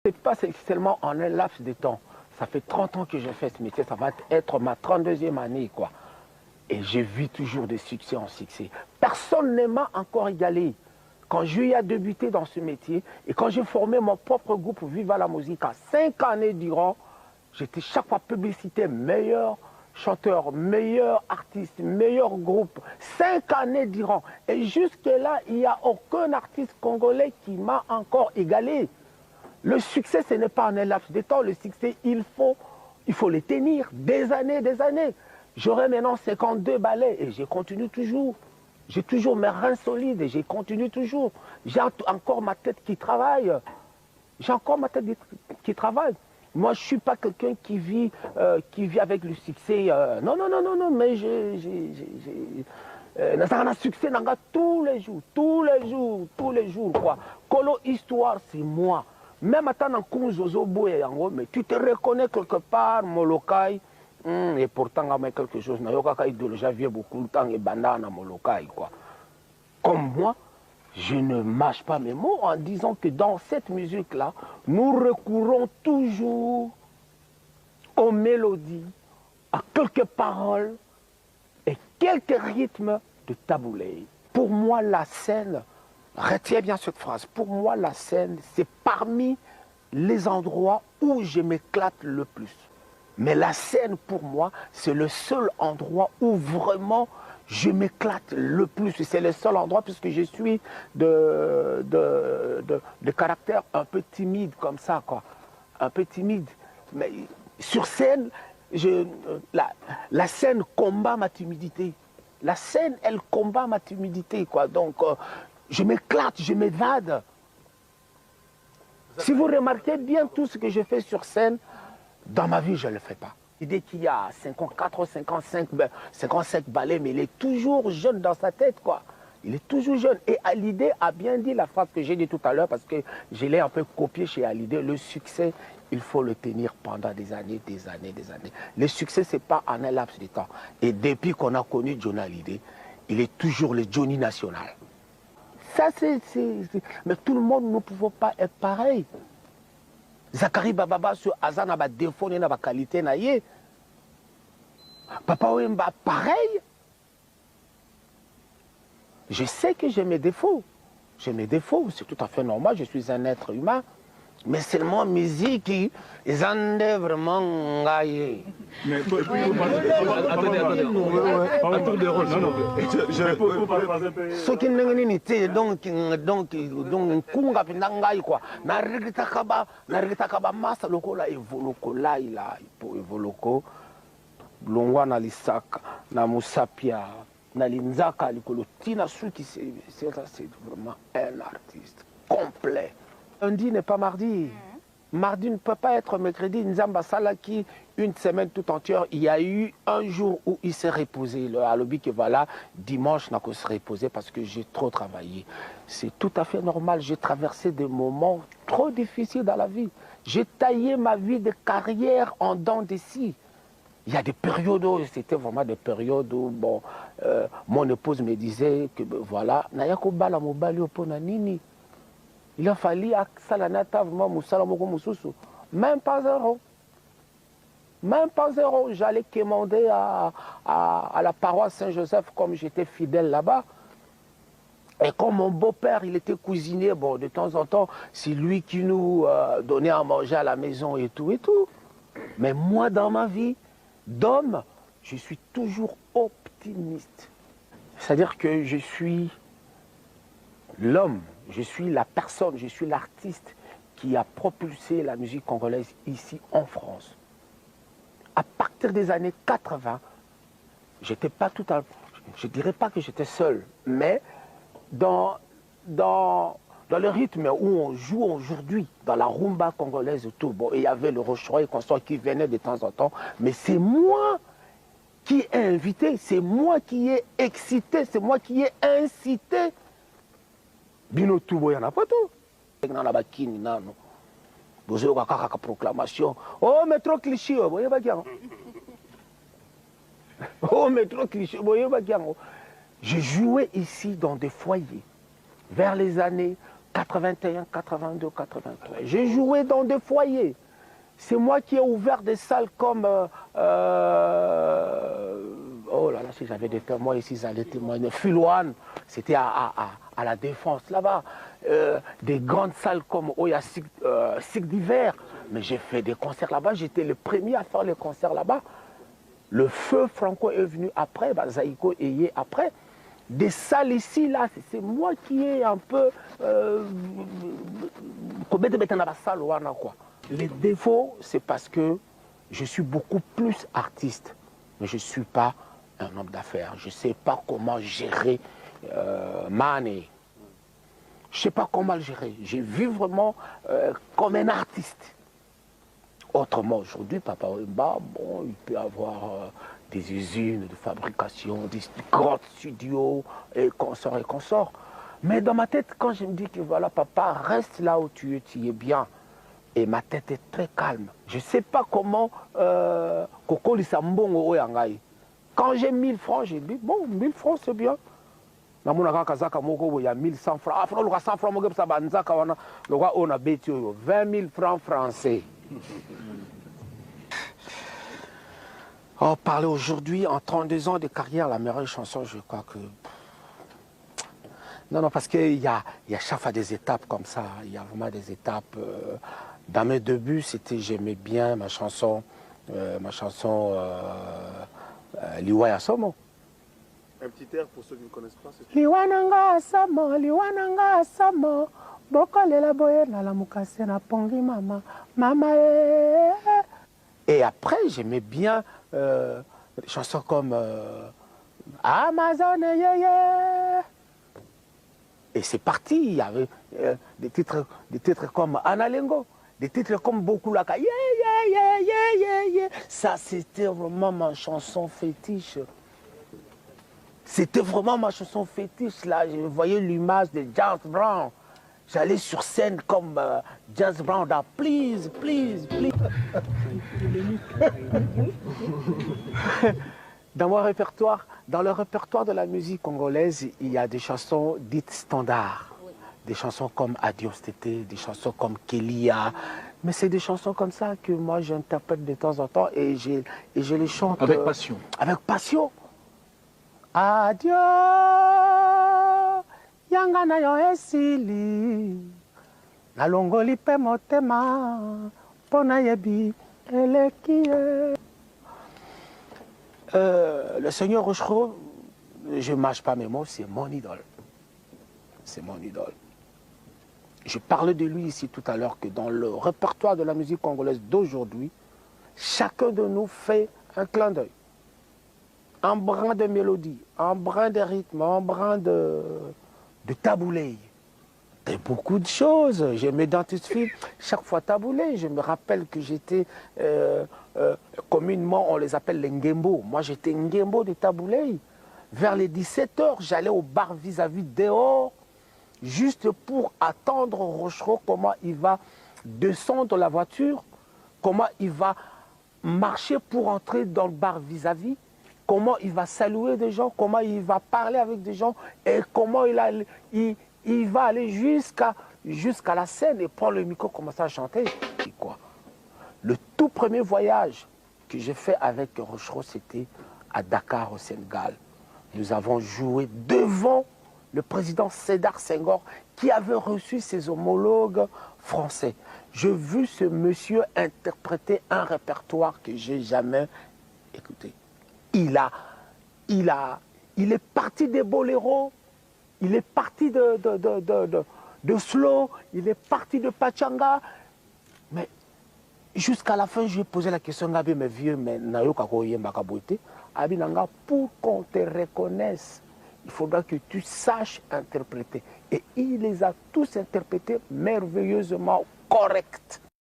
C'est pas seulement en un laps de temps. Ça fait 30 ans que je fais ce métier, ça va être ma 32e année, quoi. Et je vis toujours de succès en succès. Personne ne m'a encore égalé. Quand j'ai débuté dans ce métier et quand j'ai formé mon propre groupe Viva la Musica, 5 années durant, j'étais chaque fois publicité, meilleur chanteur, meilleur artiste, meilleur groupe, 5 années durant. Et jusque-là, il n'y a aucun artiste congolais qui m'a encore égalé. Le succès, ce n'est pas en un laps de temps. Le succès, il faut le tenir des années, des années. J'aurai maintenant 52 ballets et je continue toujours. J'ai toujours mes reins solides et je continue toujours. J'ai encore ma tête qui travaille. J'ai encore ma tête qui travaille. Moi, je ne suis pas quelqu'un qui vit avec le succès. Non, non, non, non, non, mais j'ai un succès tous les jours, tous les jours, tous les jours, quoi. Kolo Histoire, c'est moi. Même attendant qu'on zozo boye, mais tu te reconnais quelque part, Molokai. Et pourtant, il y a quelque chose. J'avais beaucoup de temps et banane à Molokai, quoi. Comme moi, je ne mâche pas mes mots en disant que dans cette musique-là, nous recourons toujours aux mélodies, à quelques paroles et quelques rythmes de taboulé. Pour moi, la scène, retiens bien cette phrase, pour moi, la scène, c'est parmi les endroits où je m'éclate le plus. Mais la scène, pour moi, c'est le seul endroit où vraiment je m'éclate le plus. C'est le seul endroit puisque je suis de caractère un peu timide comme ça, quoi. Un peu timide. Mais sur scène, la scène combat ma timidité. La scène, elle combat ma timidité, quoi. Donc, je m'éclate, je m'évade. Si vous remarquez bien tout ce que je fais sur scène, dans ma vie, je ne le fais pas. L'idée qu'il y a 54, 55 ballets, mais il est toujours jeune dans sa tête, quoi. Il est toujours jeune. Et Hallyday a bien dit la phrase que j'ai dit tout à l'heure, parce que je l'ai un peu copié chez Hallyday. Le succès, il faut le tenir pendant des années, des années, des années. Le succès, ce n'est pas en un laps de temps. Et depuis qu'on a connu Johnny Hallyday, il est toujours le Johnny national. Ça, mais tout le monde, nous ne pouvons pas être pareil. Zakari Bababa sur Azan a des défauts et des qualités. Papa Wemba, pareil. Je sais que j'ai mes défauts. J'ai mes défauts, c'est tout à fait normal, je suis un être humain. Mais seulement musique, ils en ont vraiment gaillé. Mais attendez. Un tour de rôle, non. Ce qui n'est donc kunga pinangai quoi. Na regita kaba masa lokola evoloko là il pour evoloko. Longwa na lisaka na musapia na linzaka likolo tina suki c'est vraiment un artiste complet. Lundi n'est pas mardi. Mardi ne peut pas être mercredi. Nzamba Salaki, une semaine tout entière, il y a eu un jour où il s'est reposé. Le Alobi que voilà, dimanche n'a qu'à se reposer parce que j'ai trop travaillé. C'est tout à fait normal. J'ai traversé des moments trop difficiles dans la vie. J'ai taillé ma vie de carrière en dents de scie. Il y a des périodes où c'était vraiment des périodes où bon, mon épouse me disait que ben, voilà, Nayako Bala Mobali Oponanini. Il a fallu à Salanata vraiment Moussalamoko Moussousou. Même pas zéro. Même pas zéro. J'allais quémander à la paroisse Saint-Joseph comme j'étais fidèle là-bas. Et comme mon beau-père, il était cuisinier, bon, de temps en temps, c'est lui qui nous donnait à manger à la maison et tout et tout. Mais moi, dans ma vie d'homme, je suis toujours optimiste. C'est-à-dire que je suis l'homme. Je suis la personne, je suis l'artiste qui a propulsé la musique congolaise ici en France. À partir des années 80, j'étais pas tout à... Je ne dirais pas que j'étais seul, mais dans le rythme où on joue aujourd'hui, dans la rumba congolaise et tout, bon, il y avait le Rocheroy et consort qui venait de temps en temps, mais c'est moi qui ai invité, c'est moi qui ai excité, c'est moi qui ai incité. Bino tubo ya na poto na la bakini nano bozo ka kaka proclamation oh mais trop cliché boye ba kiango oh mais trop cliché boye ba kiango. Je jouais ici dans des foyers vers les années 81, 82, 83. J'ai joué dans des foyers. C'est moi qui ai ouvert des salles comme... oh là là, si j'avais des témoins ici, ça allait témoigner. Filouane, c'était à la Défense, là-bas. Des grandes salles comme Oya Cycle d'hiver. Mais j'ai fait des concerts là-bas. J'étais le premier à faire les concerts là-bas. Le feu Franco est venu après, Zaïko est après. Des salles ici, là, c'est moi qui ai un peu... Les défauts, c'est parce que je suis beaucoup plus artiste, mais je ne suis pas un homme d'affaires. Je ne sais pas comment gérer money. Je ne sais pas comment le gérer. J'ai vu vraiment comme un artiste. Autrement, aujourd'hui, Papa Wemba, bon, il peut avoir des usines de fabrication, des grands studios, et consorts et consorts. Mais dans ma tête, quand je me dis que voilà, papa, reste là où tu es bien. Et ma tête est très calme. Je ne sais pas comment Koko Lissambongo Oyangai. Quand j'ai 1000 francs, j'ai dit, bon, 1000 francs, c'est bien. Il y a 1100 francs. Ah, il y a 100 francs, on a 20 000 francs français. Oh, parler aujourd'hui, en 32 ans de carrière, la meilleure chanson, je crois que... Non, parce qu'il y a chaque fois des étapes comme ça. Il y a vraiment des étapes. Dans mes débuts, j'aimais bien ma chanson Liwaya Somo. Un petit air pour ceux qui ne connaissent pas. Liwananga Samo, Bokolela Boye na la mukase na pongi mama, mama. Et après, j'aimais bien des chansons comme Amazon, yeah, yeah. Et c'est parti, il y avait des titres comme Analengo, des titres comme Bokulaka, yeah, yeah, yeah, yeah, yeah, yeah. Ça, c'était vraiment ma chanson fétiche. C'était vraiment ma chanson fétiche, là. Je voyais l'image de James Brown. J'allais sur scène comme James Brown, là, please, please, please. Dans le répertoire de la musique congolaise, il y a des chansons dites standards. Des chansons comme Adios Tété, des chansons comme Kélia. Mais c'est des chansons comme ça que moi j'interprète de temps en temps et je les chante. Avec passion. Avec passion. Adios, yangana yo esili, nalongoli pe motema, pona yebi elekie. Le Seigneur Rochereau, je ne mâche pas mes mots, c'est mon idole. C'est mon idole. Je parlais de lui ici tout à l'heure que dans le répertoire de la musique congolaise d'aujourd'hui, chacun de nous fait un clin d'œil. Un brin de mélodie, un brin de rythme, un brin de taboulé. Et beaucoup de choses. Je m'identifie chaque fois taboulé. Je me rappelle que j'étais, communément, on les appelle les Ngembo. Moi, j'étais Ngembo de taboulé. Vers les 17 h, j'allais au bar vis-à-vis dehors, juste pour attendre Rochereau, comment il va descendre la voiture, comment il va marcher pour entrer dans le bar vis-à-vis, comment il va saluer des gens, comment il va parler avec des gens, et comment il va aller jusqu'à la scène et prendre le micro, commencer à chanter. Et quoi. Le tout premier voyage que j'ai fait avec Rochereau, c'était à Dakar, au Sénégal. Nous avons joué devant le président Sédar Senghor qui avait reçu ses homologues français. J'ai vu ce monsieur interpréter un répertoire que j'ai jamais écouté. Il est parti des boléros, il est parti de slow, il est parti de pachanga. Mais jusqu'à la fin, je lui ai posé la question, mais vieux, mais pour qu'on te reconnaisse, il faudra que tu saches interpréter. Et il les a tous interprétés merveilleusement corrects.